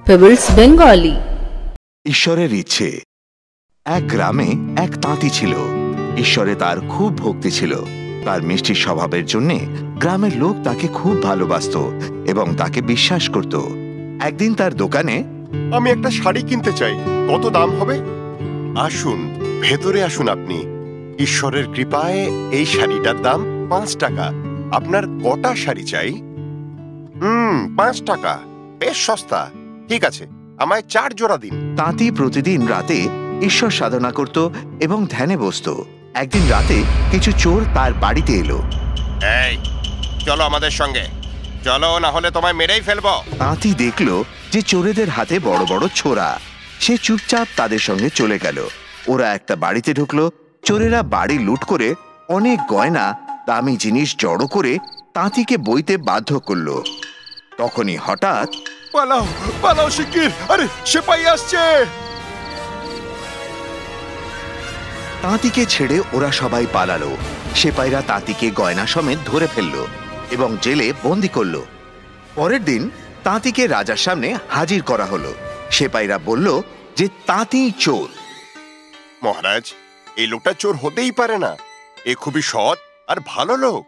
Pebbles Bengali। ঈশ্বরের ইচ্ছে। এক গ্রামে এক তাঁতি ছিল। ঈশ্বরে তার খুব ভক্তি ছিল। তার মিষ্টি স্বভাবের জন্য গ্রামের লোক তাকে খুব ভালোবাসতো এবং তাকে বিশ্বাস করত। একদিন তার দোকানে, আমি একটা শাড়ি কিনতে চাই, কত দাম হবে? আসুন, ভেতরে আসুন। আপনি ঈশ্বরের কৃপায় এই শাড়িটার দাম 5 টাকা। আপনার কটা শাড়ি চাই? 5 টাকা, বেশ সস্তা। ঠিক আছে, আমায় 4 জোড়া দিন। তাঁতি প্রতিদিন রাতে ঈশ্বর সাধনা করত এবং ধ্যানে বসত। একদিন রাতে কিছু চোর তার বাড়িতে এলো। এই, চলো আমাদের সঙ্গে, চলো, না হলে তোমায় মেরেই ফেলবো। তাঁতি দেখল যে চোরেদের হাতে বড় বড় ছোরা। সে চুপচাপ তাদের সঙ্গে চলে গেল। ওরা একটা বাড়িতে ঢুকলো। চোরেরা বাড়ি লুট করে অনেক গয়না, দামি জিনিস জড়ো করে তাঁতিকে বইতে বাধ্য করলো। তখনই হঠাৎ, পালাও পালাও শিগগির, আরে সেপাই আসছে। তাঁতিকে ছেড়ে ওরা সবাই পালালো। সেপাইরা তাঁতিকে গয়না সমেত ধরে ফেললো এবং জেলে বন্দি করলো। পরের দিন তাঁতিকে রাজার সামনে হাজির করা হলো। সেপাইরা বলল যে তাঁতি চোর। মহারাজ, এই লোকটা চোর হতেই পারে না, এ খুবই সৎ আর ভালো লোক।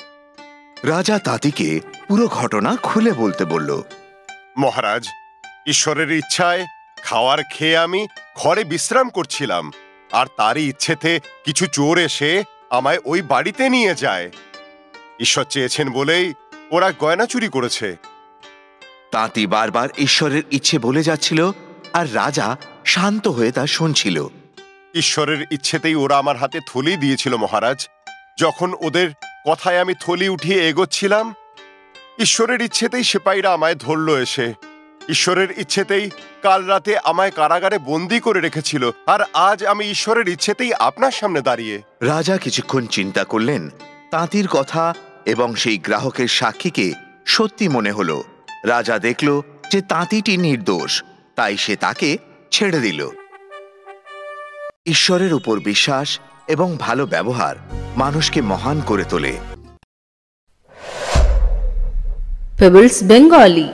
রাজা তাঁতিকে পুরো ঘটনা খুলে বলতে বলল। মহারাজ, ঈশ্বরের ইচ্ছায় খাওয়ার খেয়ে আমি ঘরে বিশ্রাম করছিলাম, আর তারই ইচ্ছেতে কিছু চোর এসে আমায় ওই বাড়িতে নিয়ে যায়। ঈশ্বর চেয়েছেন বলেই ওরা গয়না চুরি করেছে। তাঁতি বারবার ঈশ্বরের ইচ্ছে বলে যাচ্ছিল, আর রাজা শান্ত হয়ে তা শুনছিল। ঈশ্বরের ইচ্ছেতেই ওরা আমার হাতে থলি দিয়েছিল মহারাজ। যখন ওদের কথায় আমি থলি উঠিয়ে এগোচ্ছিলাম, ঈশ্বরের ইচ্ছেতেই সেপাইরা আমায় ধরল এসে। ঈশ্বরের ইচ্ছেতেই কাল রাতে আমায় কারাগারে বন্দি করে রেখেছিল, আর আজ আমি ঈশ্বরের ইচ্ছেতেই আপনার সামনে দাঁড়িয়ে। রাজা কিছুক্ষণ চিন্তা করলেন। তাঁতির কথা এবং সেই গ্রাহকের সাক্ষীকে সত্যি মনে হলো। রাজা দেখল যে তাঁতিটি নির্দোষ, তাই সে তাকে ছেড়ে দিল। ঈশ্বরের উপর বিশ্বাস এবং ভালো ব্যবহার মানুষকে মহান করে তোলে। Pebbles Bengali।